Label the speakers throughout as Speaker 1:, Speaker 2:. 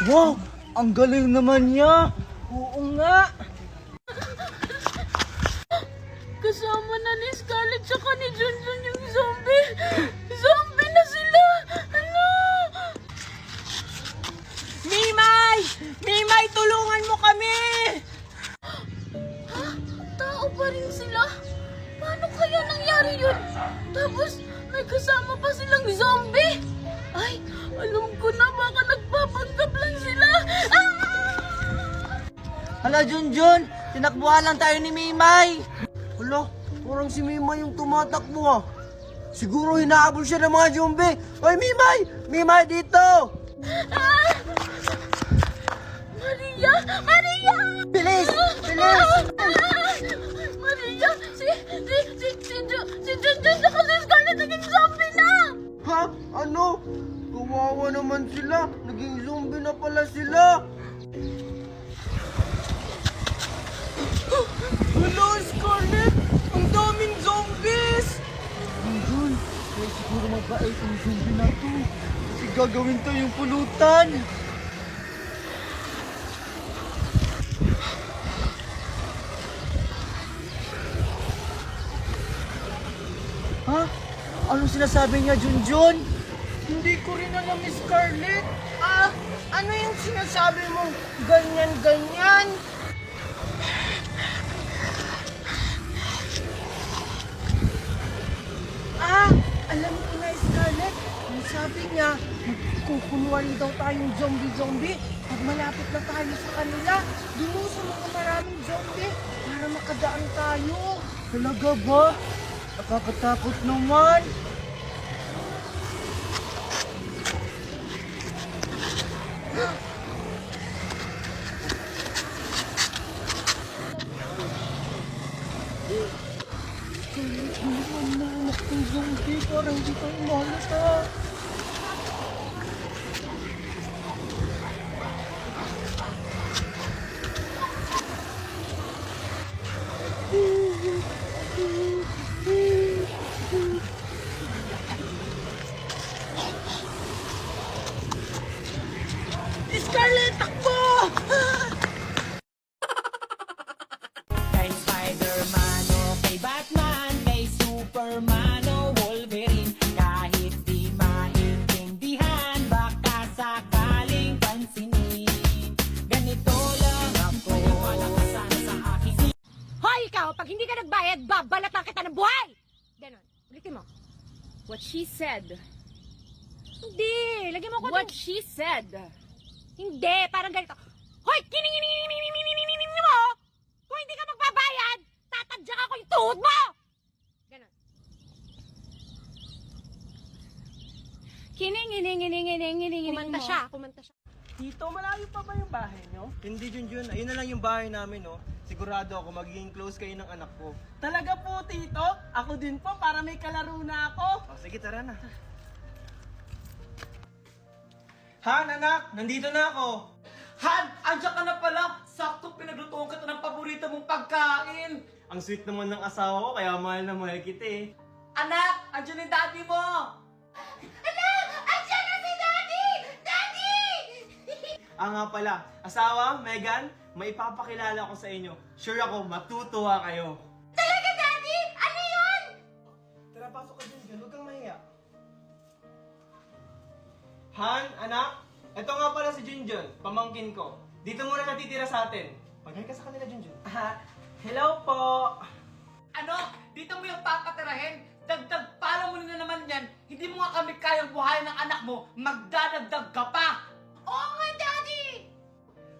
Speaker 1: Wow! Ang galing naman niya! Oo nga!
Speaker 2: Kasama na ni Scarlett tsaka ni Junjun yung zombie! Zombie na sila! Ano?
Speaker 1: Mimay! Mimay, tulungan mo kami!
Speaker 2: Ha? Tao pa rin sila? Paano kaya nangyari yun? Tapos may kasama pa silang zombie? Ay, alam ko na, baka nagpapanggap lang sila! Ah!
Speaker 1: Hala, Junjun! Tinakbuhan lang tayo ni Mimay! Hala, parang si Mimay yung tumatakbo ha. Siguro hinahabol siya ng mga zombie. Hoy, Mimay! Mimay, dito!
Speaker 2: Ah! Maria! Maria!
Speaker 1: Bilis! Bilis!
Speaker 2: Maria! Si Junjun saka si Scarlett naging zombie na!
Speaker 1: Ha? Ano? Kawawa naman sila. Naging zombie na pala sila. Hello, Scarlett! Ang daming zombies! Junjun, kaya siguro mabait ang zombie na to. Kasi gagawin to yung pulutan. Ha? Ano sinasabi niya, Junjun? Hindi ko rin alam, Miss Scarlett. Ano yung sinasabi mo? Ganyan-ganyan? Alam ko na, Scarlett. Ang sabi niya, kukunwari daw tayong zombie-zombie. Pag malapit na tayo sa kanila, dun sa mga maraming zombie para makadaan tayo. Talaga ba? Nakakatakot naman. Anak ng zombie, parang hindi tayo malata. Scarlett, takbo!
Speaker 3: Kay Spider-Man o kay Batman, kay Superman o Wolverine, kahit di maintindihan, baka sakaling pansinin. Ganito lang ako, malakas sana sa aking
Speaker 2: Hoy, ikaw! Pag hindi ka nagbayad, babalatan kita ng buhay! Ganon. Ulitin mo.
Speaker 4: What she said.
Speaker 2: Hindi! Lagyan mo ko
Speaker 4: What
Speaker 2: ng...
Speaker 4: she said.
Speaker 2: Hindi! Parang ganito. Hoy! Kining mo! Kung hindi ka magbabayad, tatadyak ako yung tuhod mo! Ganon. Kining. Kumanta siya.
Speaker 1: Tito, malayo pa ba yung bahay nyo? Hindi, Junjun. Ayun na lang yung bahay namin, no? Sigurado ako magiging close kayo ng anak ko. Talaga po, Tito? Ako din po, para may kalaro na ako. O, sige, tara na. Han, anak! Nandito na ako! Han! Andiyan ka na pala! Sakto pinaglutuan ka ng paborito mong pagkain! Ang sweet naman ng asawa ko, kaya mahal na mahal kita eh. Anak! Andiyan yung daddy mo!
Speaker 2: Andiyan na si Daddy! Daddy!
Speaker 1: Nga pala, asawa, Megan, may ipapakilala ko sa inyo. Sure ako, matutuwa kayo.
Speaker 2: Talaga, Daddy? Ano yun?
Speaker 1: Tara, pasok ka dyan, huwag kang mahiya. Han, anak, ito nga pala si Junjun, pamangkin ko. Dito muna natitira sa atin. Mag-hi ka sa kanila, Junjun. Hello po!
Speaker 5: Ano? Dito mo yung papatirahin? Dagdag pala mo na naman yan. Hindi mo nga kami kayang buhayin ng anak mo. Magdadagdag ka pa.
Speaker 2: Oo nga, Daddy!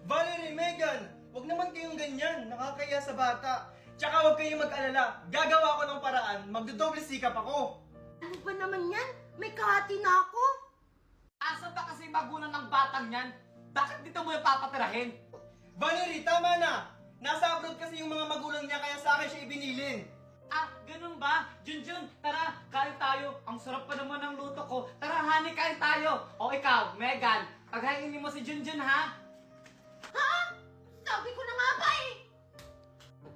Speaker 1: Valerie, Megan, huwag naman kayong ganyan. Nakakaya sa bata. Tsaka huwag kayong mag-alala. Gagawa ko ng paraan. Magdodoble sikap ako.
Speaker 2: Ano ba naman yan? May kahati na ako.
Speaker 5: Asa ba kasi magulang ng batang yan? Bakit dito mo yung papatirahin?
Speaker 1: Valerie, tama na. Nasa abroad kasi yung mga magulang niya kaya sa akin siya ibinilin.
Speaker 5: Ah, ganun ba? Junjun, tara, kain tayo. Ang sarap pa naman ng luto ko. Tara, honey, kain tayo. O ikaw, Megan, paghainin mo si Junjun, ha?
Speaker 2: Ha? Sabi ko na nga ba eh.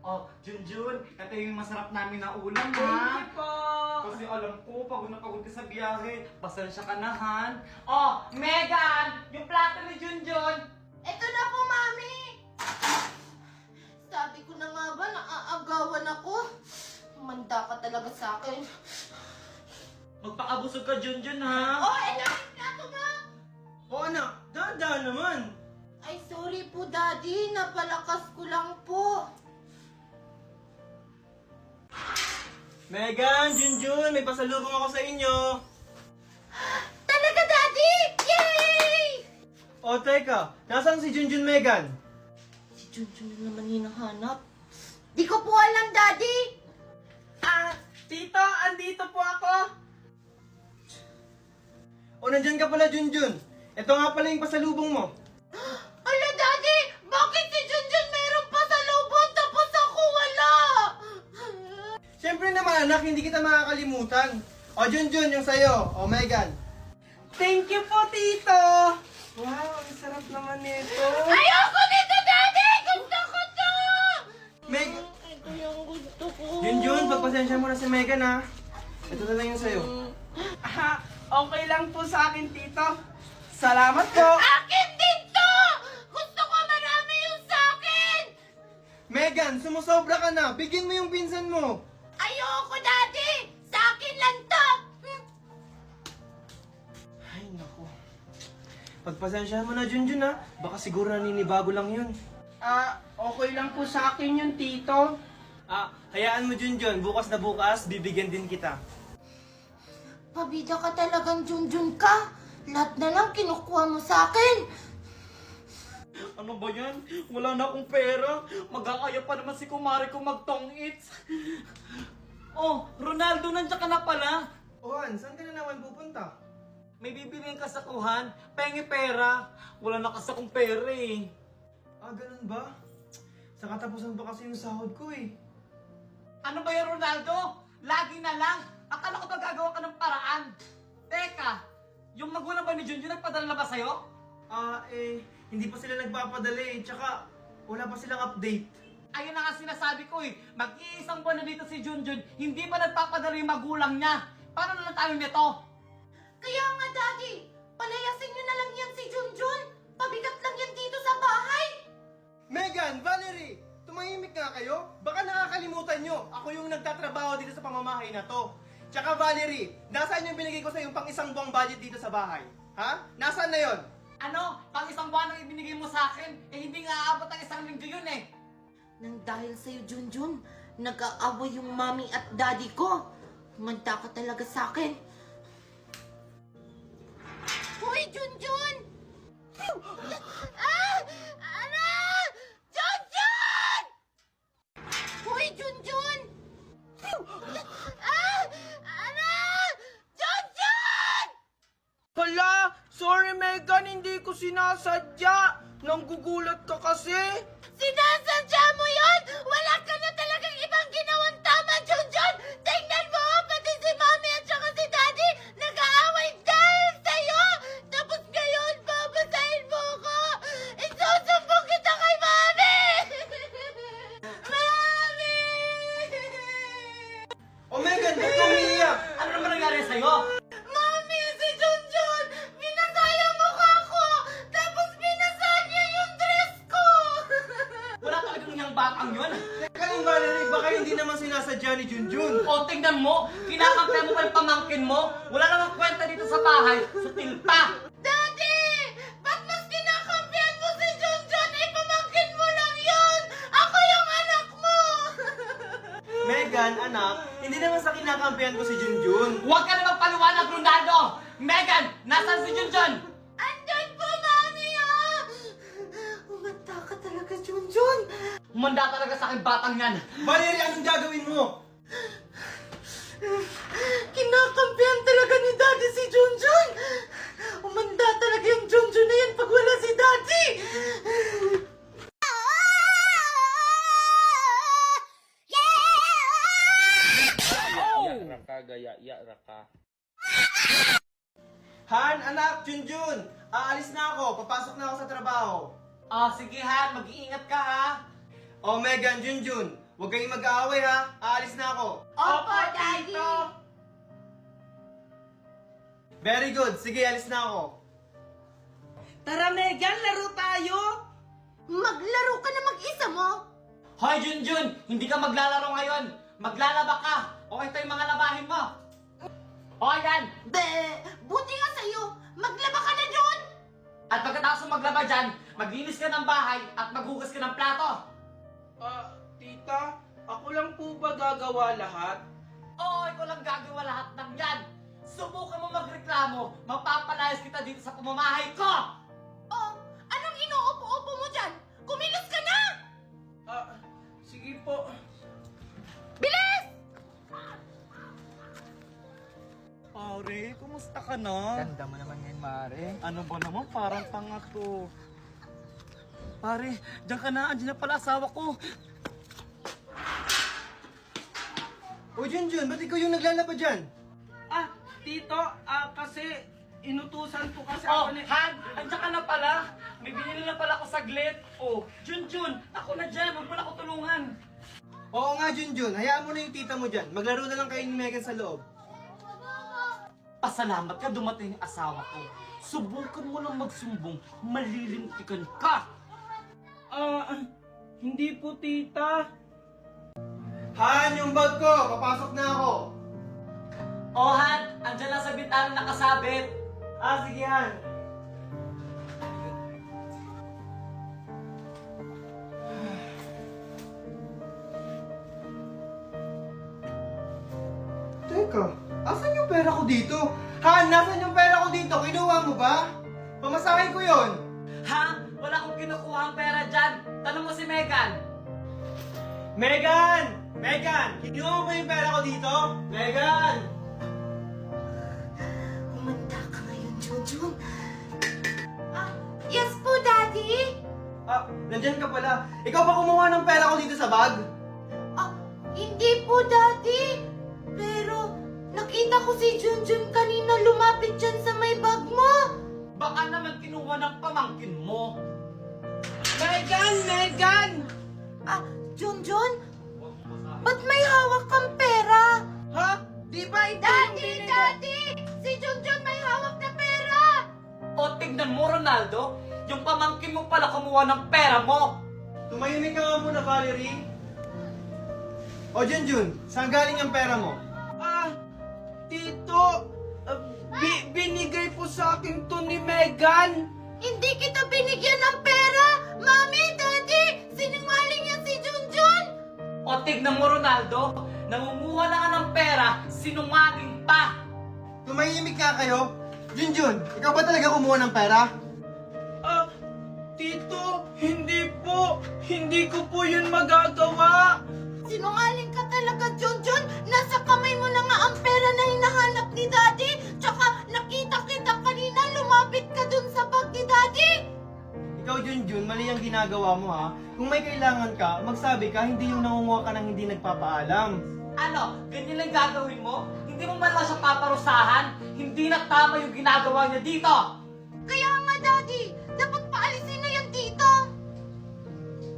Speaker 5: Oh, Junjun, ito yung masarap namin na ulam, ha?
Speaker 1: Thank you po.
Speaker 5: Kasi alam Alam ko, pagod na pagod ka sa biyahe. Pasensya ka na, Han. Oh, Megan! Yung plato ni Junjun!
Speaker 2: Ito na po, Mami! Sabi ko na nga ba, naaagawan ako. Manda ka talaga sa akin.
Speaker 5: Magpakabusog ka, Junjun, ha?
Speaker 2: Oh, ito yung plato, Ma!
Speaker 6: O anak, dahan-dahan naman.
Speaker 2: Ay, sorry po, Daddy. Napalakas ko lang po.
Speaker 6: Megan, Junjun, may pasalubong ako sa inyo.
Speaker 2: Talaga, Daddy! Yay!
Speaker 6: O teka, nasaan si Junjun, Megan?
Speaker 2: Si Junjun na naman hinahanap. Di ko po alam, Daddy!
Speaker 6: Tito, andito po ako. O nandyan ka pala, Junjun. Ito nga pala yung pasalubong mo.
Speaker 2: Ala, Daddy! Bakit si Junjun meron pa sa lubon tapos ako wala?
Speaker 6: Siyempre naman, anak, hindi kita makakalimutan. O Junjun, yung sayo. O Megan. Thank you po, Tito. Wow, ang sarap naman nito.
Speaker 2: Ayoko nito, Daddy! Gusto ko to!
Speaker 6: Meg,
Speaker 2: Ito yung gusto ko.
Speaker 6: Junjun, pagpasensya mo na si Megan, ha. Ito na lang yung sayo.
Speaker 7: Okay lang po sa akin, Tito. Salamat po.
Speaker 2: Akin din to! Gusto ko marami yung sa akin!
Speaker 6: Megan, sumusobra ka na. Bigyan mo yung pinsan mo.
Speaker 2: Ayoko, Daddy! Sa akin lang to!
Speaker 6: Ay, naku. Pagpasensyahan mo na, Junjun, ha. Baka siguro naninibago lang yun.
Speaker 7: Okay lang po sa akin yun, Tito.
Speaker 6: Hayaan mo, Junjun. Bukas na bukas, bibigyan din kita.
Speaker 2: Pabida ka talagang Junjun ka. Lahat na lang kinukuha mo sa akin.
Speaker 5: Ano ba yan? Wala na akong pera. Mag-aaya pa naman si kumari ko mag-tong-its. Oh, Ronaldo, nandiyan ka na pala.
Speaker 6: Ohan, saan ka na naman pupunta?
Speaker 5: May bibiliin ka sa kuhan. Pengi pera. Wala na kasi akong pera eh.
Speaker 6: Ganun ba? Sa katapusan pa kasi yung sahod ko eh.
Speaker 5: Ano ba yan, Ronaldo? Lagi na lang. Akala ko ba gagawa ka ng paraan? Teka, yung magulang ba ni Junjun nagpadala na ba sa'yo?
Speaker 6: Hindi pa sila nagpapadala eh. Tsaka, wala pa silang update.
Speaker 5: Ayun na nga sinasabi ko eh. Mag-iisang buwan na dito si Junjun, hindi pa nagpapadala yung magulang niya. Paano na lang tayo nito?
Speaker 2: Kaya nga, Daddy, palayasin niyo na lang yan si Junjun. Pabigat lang yan dito sa bahay.
Speaker 6: Megan, Valerie! Tumahimik nga kayo? Baka nakakalimutan nyo. Ako yung nagtatrabaho dito sa pamamahay na to. Tsaka Valerie, nasaan yung binigay ko sa yung pang isang buwang budget dito sa bahay? Ha? Nasaan na yon?
Speaker 5: Ano? Pang isang buwan ang ibinigay mo sa akin? Eh hindi nga aabot ang isang linggo yun eh.
Speaker 2: Nang dahil sa'yo, Junjun, nag-aaway yung mami at daddy ko. Manda ka talaga sa akin. Hoy, Junjun! Ano? Junjun! Hoy, Junjun! Ano? Junjun!
Speaker 7: Hala, sorry Megan, hindi ko sinasadya. Nanggugulat ka kasi.
Speaker 2: Sinasadya mo yun! Wala ka na talagang ibang ginawang tama, Junjun! Tingnan mo, pati si Mami at saka si Daddy nag-aaway dahil sa'yo! Tapos ngayon, babasahin mo ko! Isusumbong kita kay Mami! Mami!
Speaker 6: O Megan, ba't ka umiiyak?
Speaker 5: Ano naman nangyari sa'yo?
Speaker 2: Mami, si Junjun! Binasaya mo ka ako! Tapos binasa niya yung dress ko!
Speaker 5: Wala talagang yung batang yun.
Speaker 6: Teka lang Valerie, baka hindi naman sinasadya ni Junjun.
Speaker 5: O tingnan mo, kinakampi mo pa yung pamangkin mo. Wala namang kwenta dito sa bahay. Sutil pa.
Speaker 2: Daddy! Ba't mas kinakampihan mo si Junjun? Eh, pamangkin mo lang yun! Ako yung anak mo!
Speaker 6: Megan, anak, hindi naman sa kinakampihan ko si Junjun.
Speaker 5: Huwag ka na magpaliwanag, Ronaldo! Megan, nasaan si Junjun?
Speaker 2: Andun po, Mami, ah! Umanta ka talaga, Junjun!
Speaker 5: Humanda talaga sa akin batang yan.
Speaker 6: Valerie, anong gagawin mo?
Speaker 2: Kinakampihan talaga ni Daddy si Junjun! Umanda talaga yung Junjun na yan pag wala si Daddy!
Speaker 6: Han, anak, Junjun, aalis na ako. Papasok na ako sa trabaho.
Speaker 5: Sige Han, mag-iingat ka ha.
Speaker 6: O Megan, Junjun, huwag kayong mag-aaway ha. Aalis na ako.
Speaker 2: Opo, Daddy!
Speaker 6: Very good. Sige, alis na ako.
Speaker 7: Tara, Megan, laro tayo!
Speaker 2: Maglaro ka na mag-isa mo?
Speaker 5: Hoy, Junjun! Hindi ka maglalaro ngayon! Maglalaba ka! O ito yung mga labahin mo! O yan!
Speaker 2: Buti nga sa'yo! Maglaba ka na doon!
Speaker 5: At pagkatapos mo maglaba dyan, maglinis ka ng bahay at maghugas ka ng plato!
Speaker 7: Tita, ako lang po ba gagawa lahat?
Speaker 5: Oo, ikaw lang gagawa lahat ng yan! Subukan mo magreklamo, mapapalayas kita dito sa pamamahay ko!
Speaker 2: Oh, anong inuupo-upo mo dyan? Kumilos ka na!
Speaker 7: Sige po.
Speaker 2: Bilis!
Speaker 5: Pare, kumusta ka na?
Speaker 6: Ganda mo naman yan, Mare.
Speaker 5: Ano ba naman? Parang tanga to. Pare, diyan ka na. Andiyan na pala asawa ko.
Speaker 6: O Junjun, ba't ikaw yung naglalaba dyan?
Speaker 7: Tito, kasi inutusan po kasi
Speaker 5: Oh,
Speaker 7: ako ni...
Speaker 5: Han! Andiyan ka na pala. May binili na pala ako saglit. Oh, Junjun, ako na dyan. Huwag mo na ako tulungan.
Speaker 6: Oo nga, Junjun. Hayaan mo na yung tita mo dyan. Maglaro na lang kayo ni Megan sa loob.
Speaker 5: Pasalamat ka dumating yung asawa ko. Subukan mo lang magsumbong. Malilintikan ka.
Speaker 7: Hindi po, tita.
Speaker 6: Han, yung bag ko! Papasok na ako!
Speaker 5: Oh, Han! Andiyan lang sa bintana nakasabit.
Speaker 6: Sige, Han. Teka, asan yung pera ko dito? Han, nasan yung pera ko dito? Kinuha mo ba? Pamasahin ko yon.
Speaker 5: Ha? Wala akong kinukuha ang pera dyan. Tanong mo si Megan.
Speaker 6: Megan! Megan! Kinuha mo ba yung pera ko dito? Megan!
Speaker 2: Umanda ka ngayon, Junjun. Yes po, Daddy?
Speaker 6: Nandyan ka pala. Ikaw ba kumuha ng pera ko dito sa bag?
Speaker 2: Hindi po, Daddy. Pero, nakita ko si Junjun kanina lumapit dyan sa may bag mo.
Speaker 5: Baka naman kinuha ng pamangkin mo.
Speaker 7: Megan!
Speaker 2: Junjun? Ba't may hawak kang pera?
Speaker 7: Ha? Di ba ito yung binigay?
Speaker 2: Daddy! Si Junjun may hawak na pera!
Speaker 5: O tignan mo, Ronaldo. Yung pamangkin mo pala kumuha ng pera mo.
Speaker 6: Tumahimik ka nga muna, Valerie. O Junjun, saan galing ang pera mo?
Speaker 7: Tito, binigay po sa akin to ni Megan.
Speaker 2: Hindi kita binigyan ng pera! Mami, Daddy! Sinungaling yan si Junjun!
Speaker 5: O tignan mo, Ronaldo. Nangunguha na ka ng pera, sinungaling pa.
Speaker 6: Tumahimik nga kayo. Junjun, ikaw ba talaga kumuha ng pera?
Speaker 7: Tito, hindi po. Hindi ko po yun magagawa.
Speaker 2: Sinungaling ka talaga, Junjun! Nasa kamay mo na nga ang pera na hinahanap ni Daddy! Tsaka nakita kita kanina, lumapit ka dun sa bag ni Daddy!
Speaker 6: Ikaw, Junjun, mali ang ginagawa mo ha. Kung may kailangan ka, magsabi ka, hindi yung nangunguha ka ng hindi nagpapaalam.
Speaker 5: Ano, ganyan lang gagawin mo? Hindi mo man lang siya paparusahan? Hindi na tama yung ginagawa niya dito!
Speaker 2: Kaya nga, Daddy! Dapat paalisin na yan dito!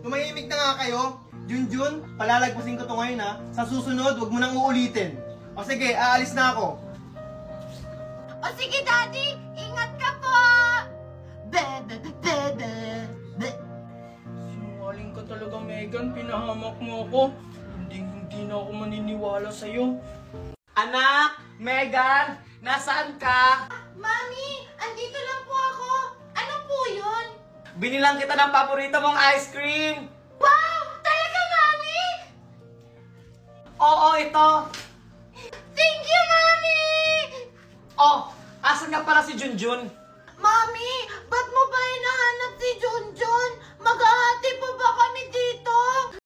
Speaker 6: Tumahimik na nga kayo. Junjun, palalagpasin ko to ngayon ha. Sa susunod, wag mo nang uulitin. O sige, aalis na ako.
Speaker 2: O sige, Daddy! Ingat ka po!
Speaker 7: Sinungaling ka talaga, Megan. Pinahamak mo ako. Hindi na ako maniniwala sa'yo.
Speaker 5: Anak! Megan! Nasaan ka?
Speaker 2: Mami! Andito lang po ako! Ano po yun?
Speaker 5: Binilang kita ng paborito mong ice cream!
Speaker 2: Wow! Talaga, Mami!
Speaker 5: Oo, ito!
Speaker 2: Thank you, Mami!
Speaker 5: Oh, asan nga pala si Junjun?